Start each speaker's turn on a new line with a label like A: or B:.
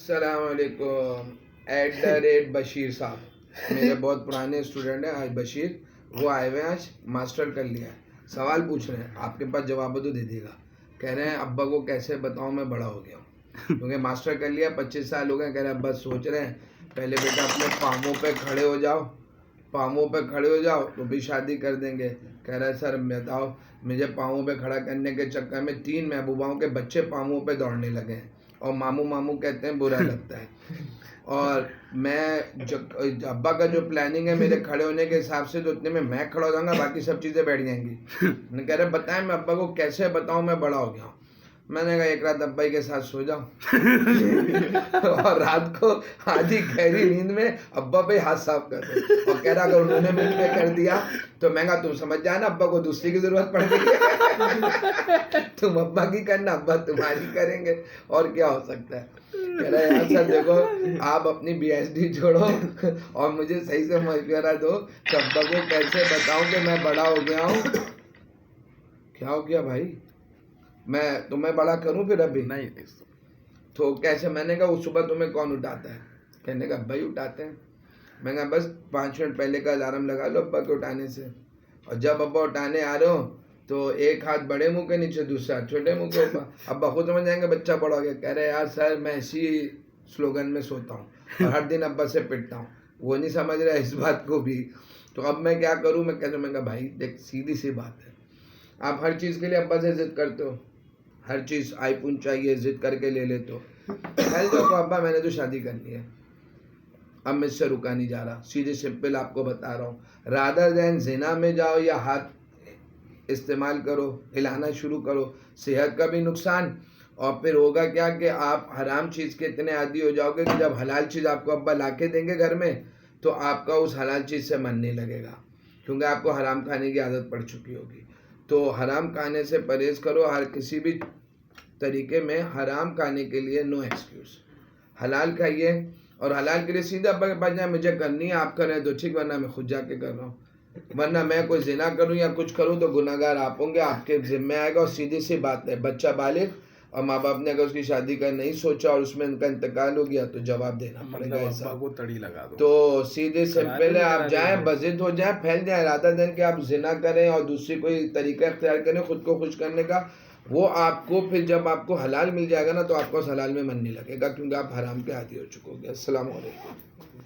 A: अस्सलामुअलैकुम @बशीर साहब मेरे बहुत पुराने स्टूडेंट हैं। आज बशीर वो आए हुए हैं, आज मास्टर कर लिया है। सवाल पूछ रहे हैं, आपके पास जवाब तो दे देगा। कह रहे हैं अब्बा को कैसे बताऊं मैं बड़ा हो गया हूँ, क्योंकि मास्टर कर लिया 25 साल हो गए। कह रहे हैं अब्बा सोच रहे हैं पहले बेटा अपने पाँवों पे खड़े हो जाओ, पाँवों पे खड़े हो जाओ तो भी शादी कर देंगे। कह रहा है सर बताओ, मुझे पाँवों पे खड़ा करने के चक्कर में 3 महबूबाओं के बच्चे पाँवों पे दौड़ने लगे हैं और मामू मामू कहते हैं बुरा लगता है। और मैं अब्बा का जो प्लानिंग है मेरे खड़े होने के हिसाब से, तो उतने में मैं खड़ा हो जाऊंगा, बाकी सब चीज़ें बैठ जाएंगी। मैं कह रहे बताएं मैं अब्बा को कैसे बताऊं मैं बड़ा हो गया हूँ। मैंने कहा एक रात अब्बा के साथ सो जाओ और रात को आधी गहरी नींद में अब्बा पे हाथ साफ कर दो। और कह रहा अगर उन्होंने मुझे कर दिया तो मैं कहा तुम समझ जाना अब्बा को दूसरी की जरूरत पड़ गई है तुम अब्बा की करना, अब्बा तुम्हारी करेंगे, और क्या हो सकता है। कह रहा यार सर देखो आप अपनी BSD छोड़ो और मुझे सही से मशवरा दो कि अब्बा को कैसे बताऊं कि मैं बड़ा हो गया हूँ। क्या हो गया भाई, मैं तुम्हें बड़ा करूं फिर अभी
B: नहीं
A: तो कैसे। मैंने कहा उस सुबह तुम्हें कौन उठाता है। कहने का अब्बा ही उठाते हैं। मैं कहा बस 5 मिनट पहले का अलार्म लगा लो अब्बा के उठाने से, और जब अब्बा उठाने आ रहे हो तो एक हाथ बड़े मुंह के नीचे दूसरा हाथ छोटे मुंह के ऊपर। अब्बा खुद समझ जाएंगे बच्चा बड़ा हो गया। कह रहे यार सर मैं इसी स्लोगन में सोता हूँ और हर दिन अब्बा से पिटता हूँ, वो नहीं समझ रहा इस बात को भी। तो अब मैं क्या करूँ। मैं कहता हूँ, मैं कहा भाई देख सीधी सी बात है, आप हर चीज़ के लिए अब्बा से जिद करते हो, हर चीज़ आईफोन चाहिए जिद करके ले लेते हो। कह दो अब्बा मैंने तो शादी करनी है, अब मैं इससे रुका नहीं जा रहा। सीधे सिंपल आपको बता रहा हूँ, रादर देन जिना में जाओ या हाथ इस्तेमाल करो, हिलाना शुरू करो, सेहत का भी नुकसान, और फिर होगा क्या कि आप हराम चीज़ के इतने आदी हो जाओगे कि जब हलाल चीज़ आपको अब्बा ला के देंगे घर में तो आपका उस हलाल चीज़ से मन नहीं लगेगा, क्योंकि आपको हराम खाने की आदत पड़ चुकी होगी। तो हराम खाने से परहेज़ करो, हर किसी भी तरीके में हराम खाने के लिए नो एक्सक्यूज़। हलाल खाइए, और हलाल के लिए सीधा अब्बा के पास जाए, मुझे करनी है आप करें तो ठीक, वरना मैं खुद जाके कर रहा हूँ। वरना मैं कोई जिना करूँ या कुछ करूँ तो गुनाहगार आप होंगे, आपके जिम्मे आएगा। और सीधी सी बात है, बच्चा बालिग और माँ बाप ने अगर उसकी शादी का नहीं सोचा और उसमें उनका इंतकाल हो गया तो जवाब देना पड़ेगा।
B: अब्बा को तड़ी लगा दो।
A: तो सीधे सिंपल है, आप जाएं बजिद हो जाए, फैल जाए, रादर देन कि आप जिना करें और दूसरी कोई तरीका इख्तियार करें खुद को खुश करने का, वो आपको फिर जब आपको हलाल मिल जाएगा ना तो आपको उस हलाल में मन नहीं लगेगा, क्योंकि आप हराम के आदी हो चुकोगे। अस्सलाम वालेकुम।